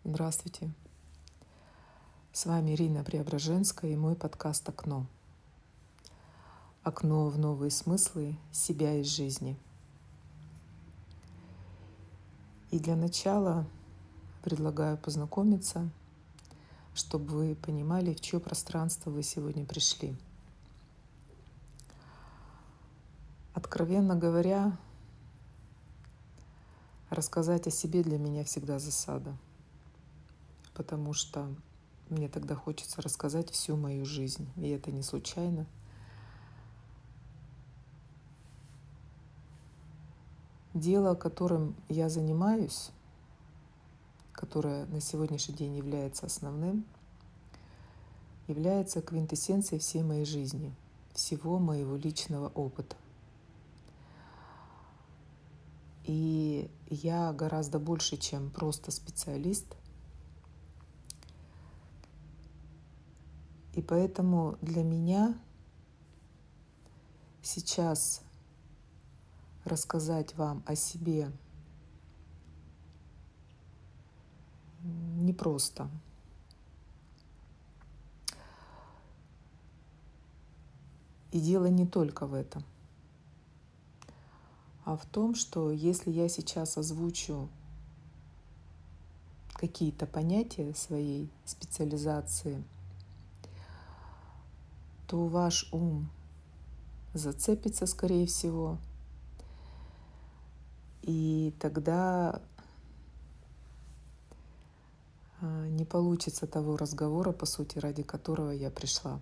Здравствуйте. С вами Ирина Преображенская и мой подкаст «Окно». Окно в новые смыслы себя из жизни. И для начала предлагаю познакомиться, чтобы вы понимали, в чье пространство вы сегодня пришли. Откровенно говоря, рассказать о себе для меня всегда засада, потому что мне тогда хочется рассказать всю мою жизнь, и это не случайно. Дело, которым я занимаюсь, которое на сегодняшний день является основным, является квинтэссенцией всей моей жизни, всего моего личного опыта. И я гораздо больше, чем просто специалист. И поэтому для меня сейчас рассказать вам о себе непросто. И дело не только в этом, а в том, что если я сейчас озвучу какие-то понятия своей специализации, то ваш ум зацепится, скорее всего, и тогда не получится того разговора, по сути, ради которого я пришла.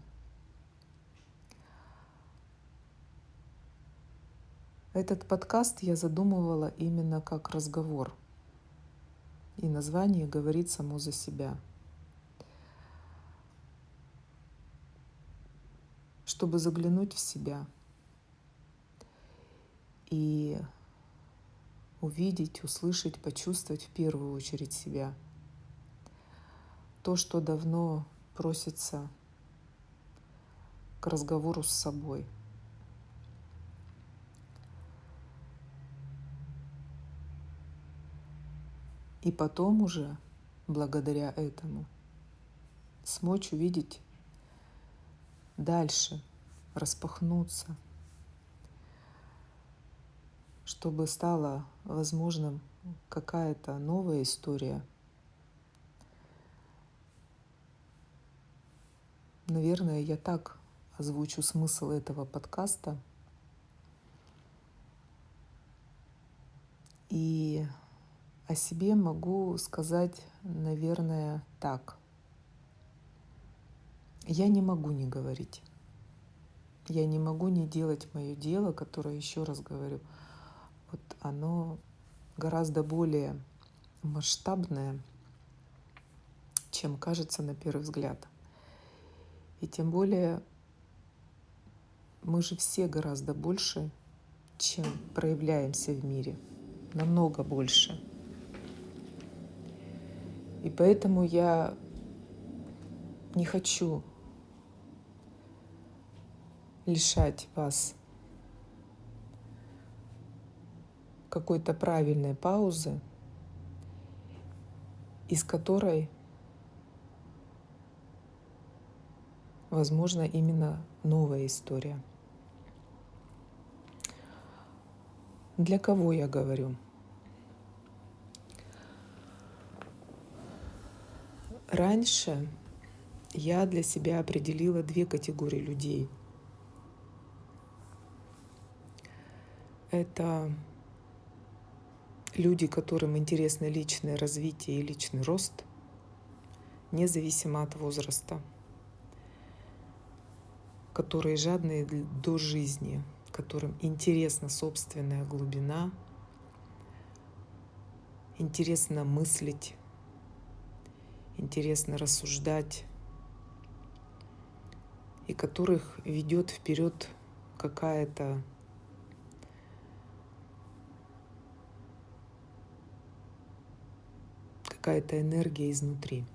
Этот подкаст я задумывала именно как разговор, и название говорит само за себя. Чтобы заглянуть в себя и увидеть, услышать, почувствовать в первую очередь себя. То, что давно просится к разговору с собой. И потом уже, благодаря этому, смочь увидеть дальше, распахнуться, чтобы стала возможным какая-то новая история. Наверное, я так озвучу смысл этого подкаста. И о себе могу сказать, наверное, так. Я не могу не говорить. Я не могу не делать мое дело, которое, еще раз говорю, вот оно гораздо более масштабное, чем кажется на первый взгляд. И тем более мы же все гораздо больше, чем проявляемся в мире. Намного больше. И поэтому я не хочу лишать вас какой-то правильной паузы, из которой, возможно, именно новая история. Для кого я говорю? Раньше я для себя определила две категории людей. Это люди, которым интересно личное развитие и личный рост, независимо от возраста, которые жадные до жизни, которым интересна собственная глубина, интересно мыслить, интересно рассуждать, и которых ведет вперед какая-то энергия изнутри,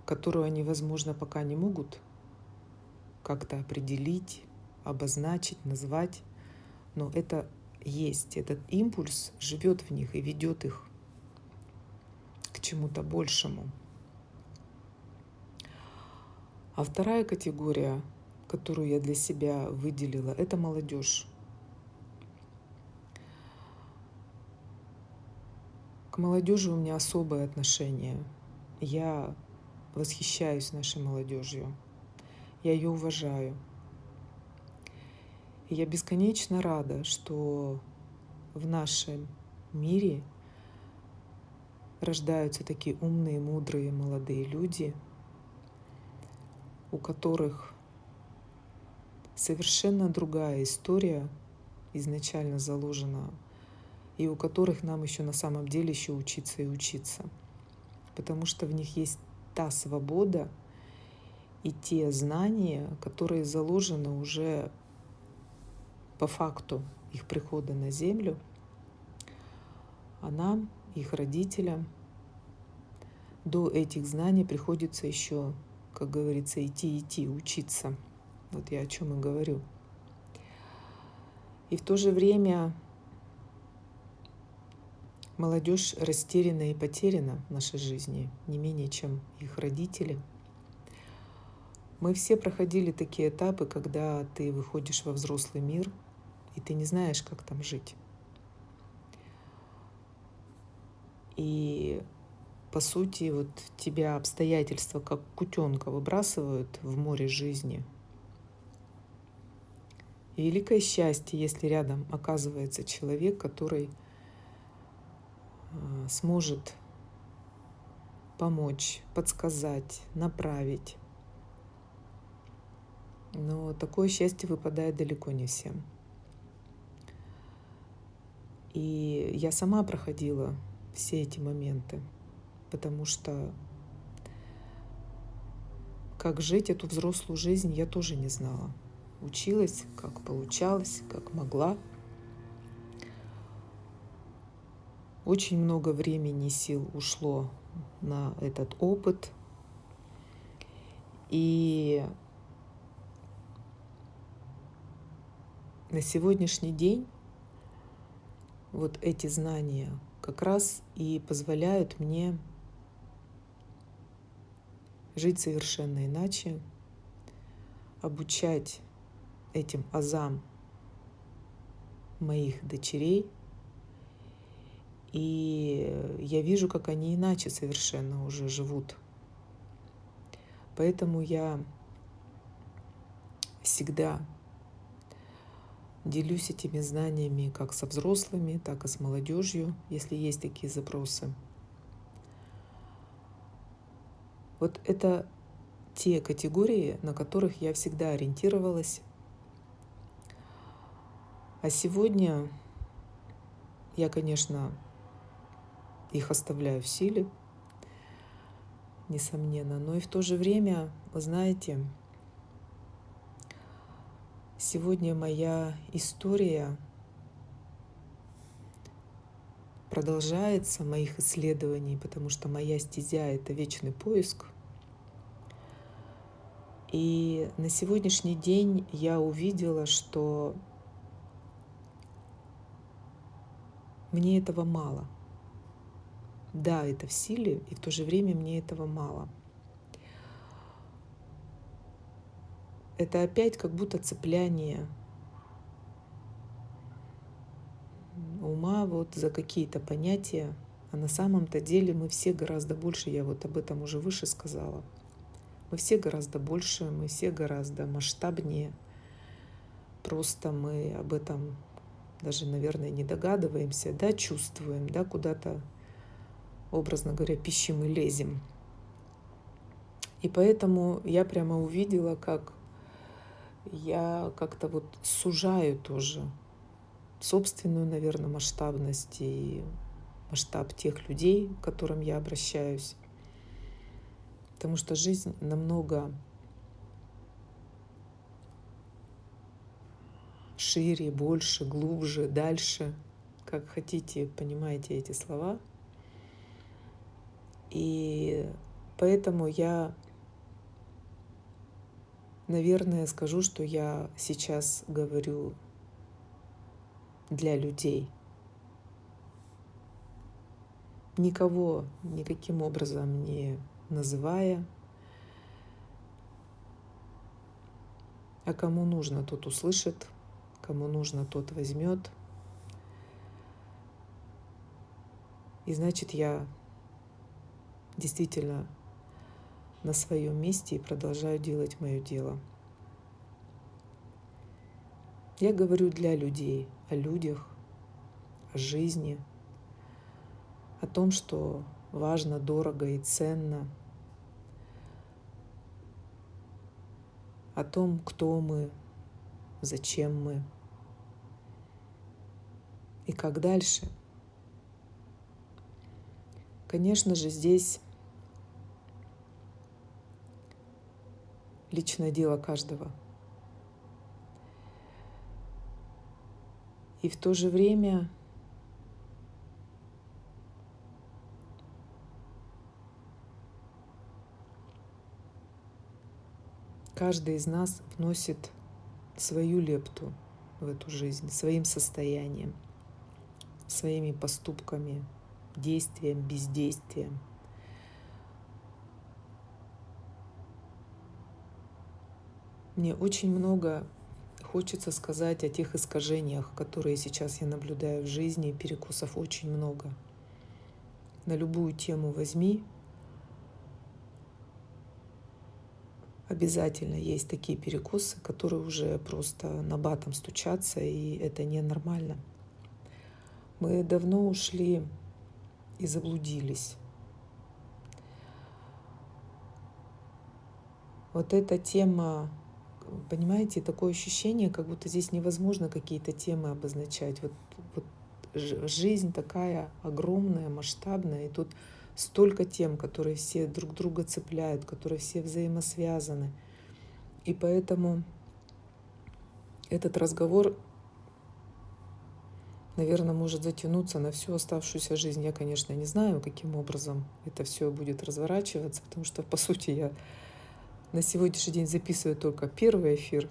которую они, возможно, пока не могут как-то определить, обозначить, назвать, но это есть, этот импульс живет в них и ведет их к чему-то большему. А вторая категория, которую я для себя выделила, это молодежь. К молодежи у меня особое отношение. Я восхищаюсь нашей молодежью. Я ее уважаю. И я бесконечно рада, что в нашем мире рождаются такие умные, мудрые молодые люди, у которых совершенно другая история изначально заложена, и у которых нам еще на самом деле еще учиться и учиться. Потому что в них есть та свобода и те знания, которые заложены уже по факту их прихода на Землю, а нам, их родителям, до этих знаний приходится еще, как говорится, идти, учиться. Вот я о чем и говорю. И в то же время молодежь растеряна и потеряна в нашей жизни, не менее, чем их родители. Мы все проходили такие этапы, когда ты выходишь во взрослый мир, и ты не знаешь, как там жить. И по сути, вот тебя обстоятельства как кутенка выбрасывают в море жизни. И великое счастье, если рядом оказывается человек, который сможет помочь, подсказать, направить. Но такое счастье выпадает далеко не всем. И я сама проходила все эти моменты, потому что как жить эту взрослую жизнь я тоже не знала. Училась, как получалось, как могла. Очень много времени и сил ушло на этот опыт. И на сегодняшний день вот эти знания как раз и позволяют мне жить совершенно иначе, обучать этим азам моих дочерей. И я вижу, как они иначе совершенно уже живут. Поэтому я всегда делюсь этими знаниями как со взрослыми, так и с молодежью, если есть такие запросы. Вот это те категории, на которых я всегда ориентировалась. А сегодня я, конечно, их оставляю в силе, несомненно, но и в то же время, вы знаете, сегодня моя история продолжается, моих исследований, потому что моя стезя — это вечный поиск. И на сегодняшний день я увидела, что мне этого мало. Да, это в силе, и в то же время мне этого мало. Это опять как будто цепляние ума вот за какие-то понятия, а на самом-то деле мы все гораздо больше, я вот об этом уже выше сказала, мы все гораздо больше, мы все гораздо масштабнее, просто мы об этом даже, наверное, не догадываемся, да, чувствуем, да, куда-то, образно говоря, пищим и лезем. И поэтому я прямо увидела, как я как-то вот сужаю тоже собственную, наверное, масштабность и масштаб тех людей, к которым я обращаюсь. Потому что жизнь намного шире, больше, глубже, дальше. Как хотите, понимаете эти слова. И поэтому я, наверное, скажу, что я сейчас говорю для людей, никого никаким образом не называя, а кому нужно, тот услышит, кому нужно, тот возьмет. И значит, я действительно на своем месте и продолжаю делать мое дело. Я говорю для людей, о людях, о жизни, о том, что важно, дорого и ценно, о том, кто мы, зачем мы и как дальше. Конечно же, здесь личное дело каждого. И в то же время каждый из нас вносит свою лепту в эту жизнь, своим состоянием, своими поступками, действием, бездействием. Мне очень много хочется сказать о тех искажениях, которые сейчас я наблюдаю в жизни. Перекосов очень много. На любую тему возьми. Обязательно есть такие перекосы, которые уже просто набатом стучатся, и это ненормально. Мы давно ушли и заблудились. Вот эта тема, понимаете, такое ощущение, как будто здесь невозможно какие-то темы обозначать. Вот жизнь такая огромная, масштабная, и тут столько тем, которые все друг друга цепляют, которые все взаимосвязаны. И поэтому этот разговор, наверное, может затянуться на всю оставшуюся жизнь. Я, конечно, не знаю, каким образом это все будет разворачиваться, потому что, по сути, я на сегодняшний день записываю только первый эфир.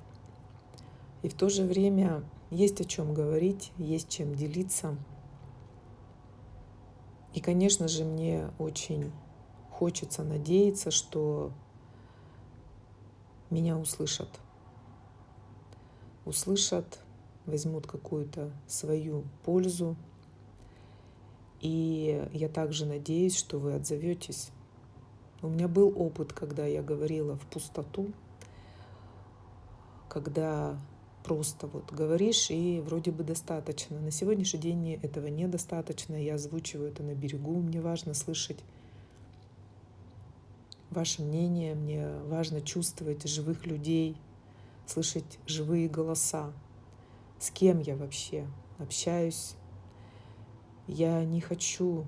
И в то же время есть о чем говорить, есть чем делиться. И, конечно же, мне очень хочется надеяться, что меня услышат. Услышат, возьмут какую-то свою пользу. И я также надеюсь, что вы отзоветесь. У меня был опыт, когда я говорила в пустоту, когда просто вот говоришь, и вроде бы достаточно. На сегодняшний день мне этого недостаточно. Я озвучиваю это на берегу. Мне важно слышать ваше мнение, мне важно чувствовать живых людей, слышать живые голоса. С кем я вообще общаюсь? Я не хочу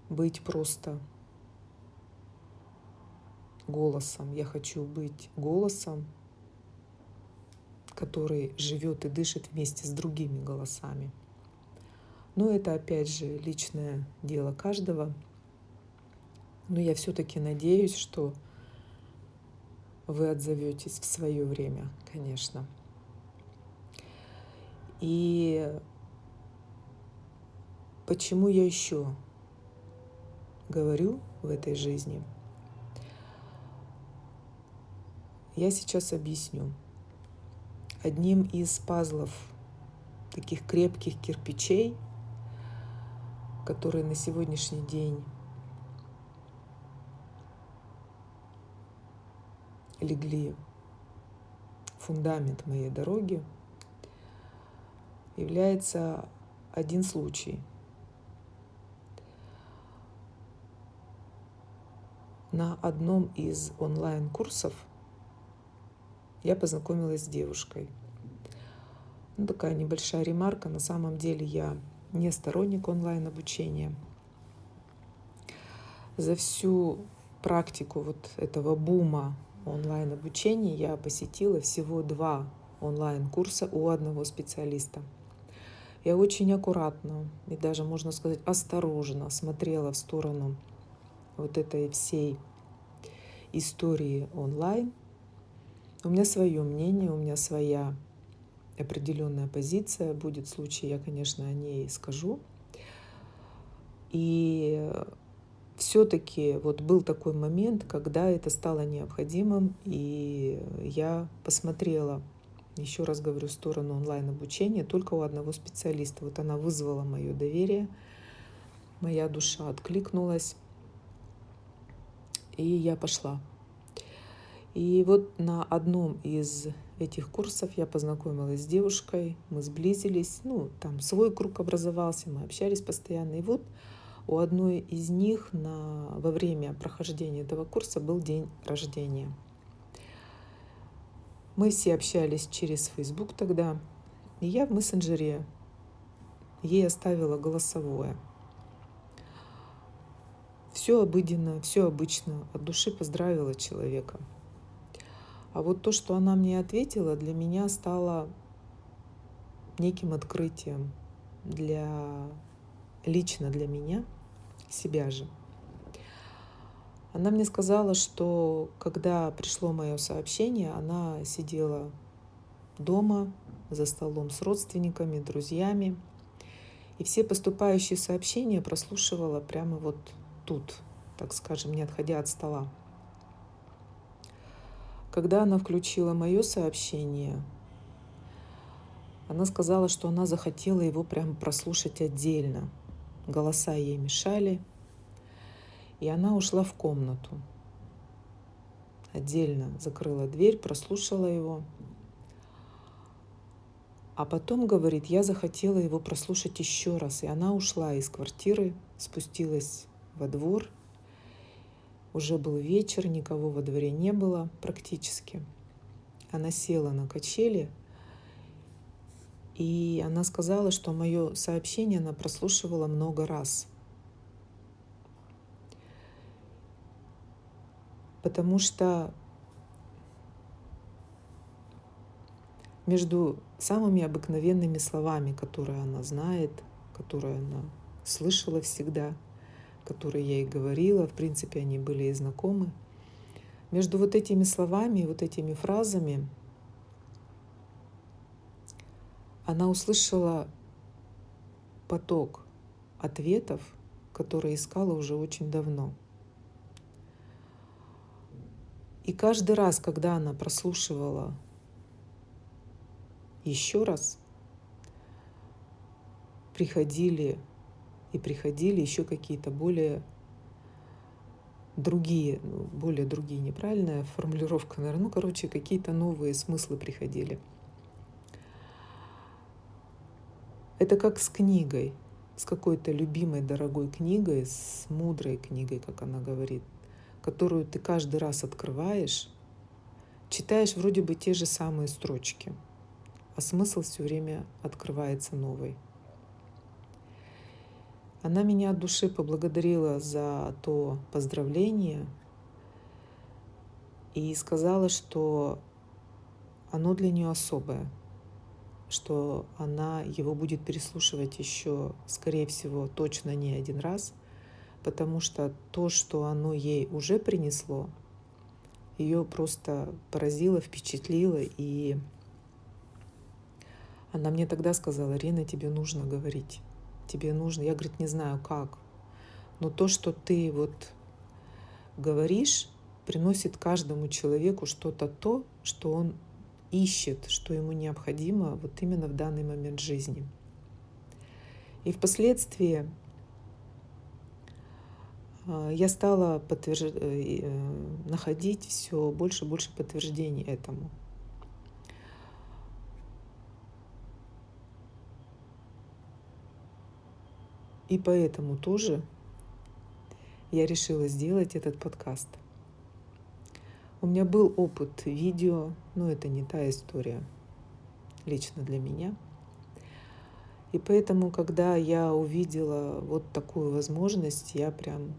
быть просто голосом. Я хочу быть голосом, который живет и дышит вместе с другими голосами. Но это, опять же, личное дело каждого. Но я все-таки надеюсь, что вы отзоветесь в свое время, конечно. И почему я еще говорю в этой жизни? Я сейчас объясню. Одним из пазлов, таких крепких кирпичей, которые на сегодняшний день легли в фундамент моей дороги, является один случай. На одном из онлайн-курсов я познакомилась с девушкой. Такая небольшая ремарка. На самом деле я не сторонник онлайн-обучения. За всю практику вот этого бума онлайн-обучения я посетила всего 2 онлайн-курса у одного специалиста. Я очень аккуратно и даже, можно сказать, осторожно смотрела в сторону вот этой всей истории онлайн. У меня свое мнение, у меня своя определенная позиция. Будет случай, я, конечно, о ней скажу. И все-таки вот был такой момент, когда это стало необходимым, и я посмотрела, еще раз говорю, в сторону онлайн-обучения только у одного специалиста. Вот она вызвала мое доверие, моя душа откликнулась, и я пошла. И вот на одном из этих курсов я познакомилась с девушкой, мы сблизились, там свой круг образовался, мы общались постоянно. И вот у одной из них во время прохождения этого курса был день рождения. Мы все общались через Facebook тогда, и я в мессенджере ей оставила голосовое. Все обыденно, все обычно, от души поздравила человека. А вот то, что она мне ответила, для меня стало неким открытием лично для меня, себя же. Она мне сказала, что когда пришло мое сообщение, она сидела дома за столом с родственниками, друзьями, и все поступающие сообщения прослушивала прямо вот тут, так скажем, не отходя от стола. Когда она включила мое сообщение, она сказала, что она захотела его прямо прослушать отдельно. Голоса ей мешали, и она ушла в комнату. Отдельно закрыла дверь, прослушала его. А потом, говорит, я захотела его прослушать еще раз. И она ушла из квартиры, спустилась во двор. Уже был вечер, никого во дворе не было практически. Она села на качели, и она сказала, что мое сообщение она прослушивала много раз. Потому что между самыми обыкновенными словами, которые она знает, которые она слышала всегда, которые я ей говорила, в принципе, они были ей знакомы, между вот этими словами, вот этими фразами она услышала поток ответов, которые искала уже очень давно. И каждый раз, когда она прослушивала еще раз, приходили еще какие-то более другие, неправильная формулировка, наверное, какие-то новые смыслы приходили. Это как с книгой, с какой-то любимой, дорогой книгой, с мудрой книгой, как она говорит, которую ты каждый раз открываешь, читаешь вроде бы те же самые строчки, а смысл все время открывается новый. Она меня от души поблагодарила за то поздравление и сказала, что оно для нее особое, что она его будет переслушивать еще, скорее всего, точно не один раз, потому что то, что оно ей уже принесло, ее просто поразило, впечатлило. И она мне тогда сказала: Рина, тебе нужно говорить. Тебе нужно. Я, говорит, не знаю как. Но то, что ты вот говоришь, приносит каждому человеку что-то то, что он ищет, что ему необходимо вот именно в данный момент жизни. И впоследствии я стала находить все больше и больше подтверждений этому. И поэтому тоже я решила сделать этот подкаст. У меня был опыт видео, но это не та история лично для меня. И поэтому, когда я увидела вот такую возможность, я прям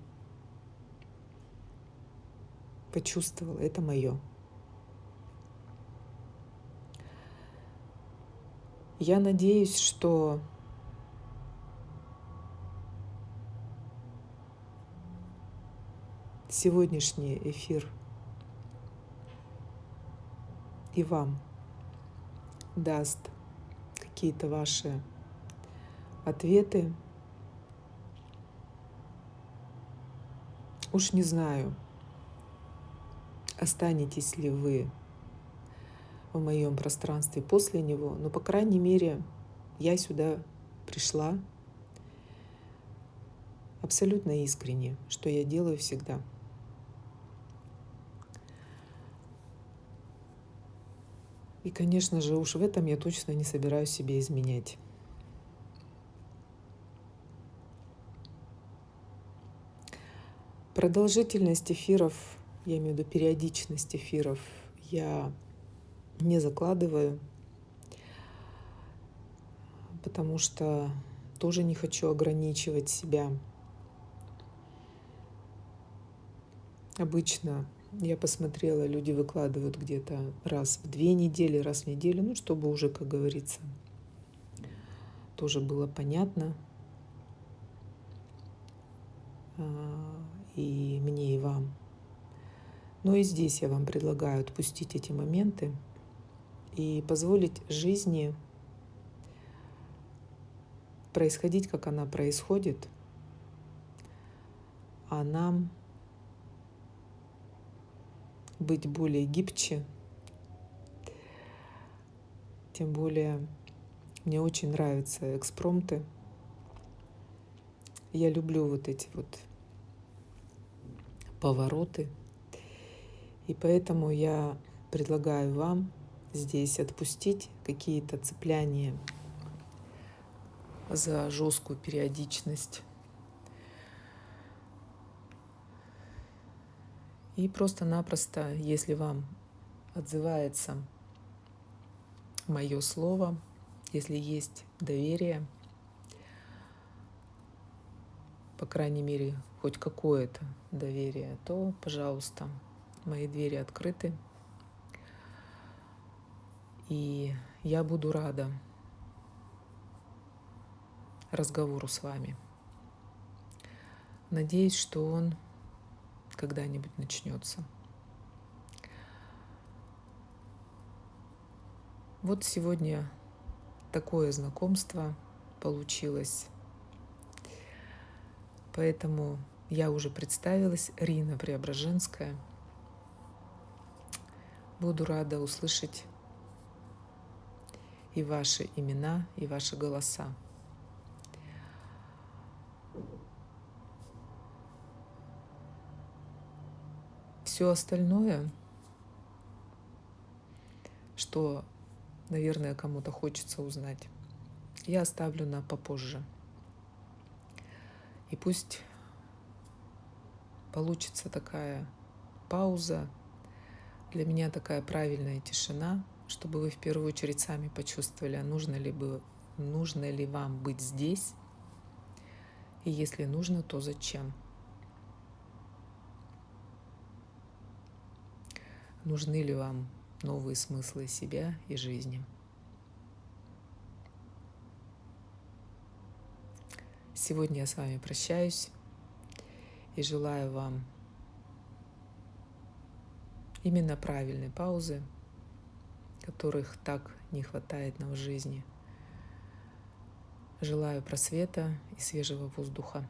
почувствовала, это мое. Я надеюсь, что сегодняшний эфир и вам даст какие-то ваши ответы. Уж не знаю, останетесь ли вы в моем пространстве после него, но, по крайней мере, я сюда пришла абсолютно искренне, что я делаю всегда. И, конечно же, уж в этом я точно не собираюсь себе изменять. Продолжительность эфиров, я имею в виду периодичность эфиров, я не закладываю, потому что тоже не хочу ограничивать себя. Обычно я посмотрела, люди выкладывают где-то раз в 2 недели, раз в неделю, ну, чтобы уже, как говорится, тоже было понятно и мне, и вам. Но и здесь я вам предлагаю отпустить эти моменты и позволить жизни происходить, как она происходит, а нам быть более гибче. Тем более мне очень нравятся экспромты. Я люблю вот эти вот повороты. И поэтому я предлагаю вам здесь отпустить какие-то цепляния за жесткую периодичность. И просто-напросто, если вам отзывается мое слово, если есть доверие, по крайней мере, хоть какое-то доверие, то, пожалуйста, мои двери открыты. И я буду рада разговору с вами. Надеюсь, что он когда-нибудь начнется. Вот сегодня такое знакомство получилось. Поэтому я уже представилась, Рина Преображенская. Буду рада услышать и ваши имена, и ваши голоса. Все остальное, что, наверное, кому-то хочется узнать, я оставлю на попозже. И пусть получится такая пауза, для меня такая правильная тишина, чтобы вы в первую очередь сами почувствовали, а нужно ли вам быть здесь, и если нужно, то зачем. Нужны ли вам новые смыслы себя и жизни. Сегодня я с вами прощаюсь и желаю вам именно правильной паузы, которых так не хватает нам в жизни. Желаю просвета и свежего воздуха.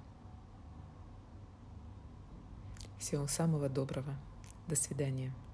Всего самого доброго. До свидания.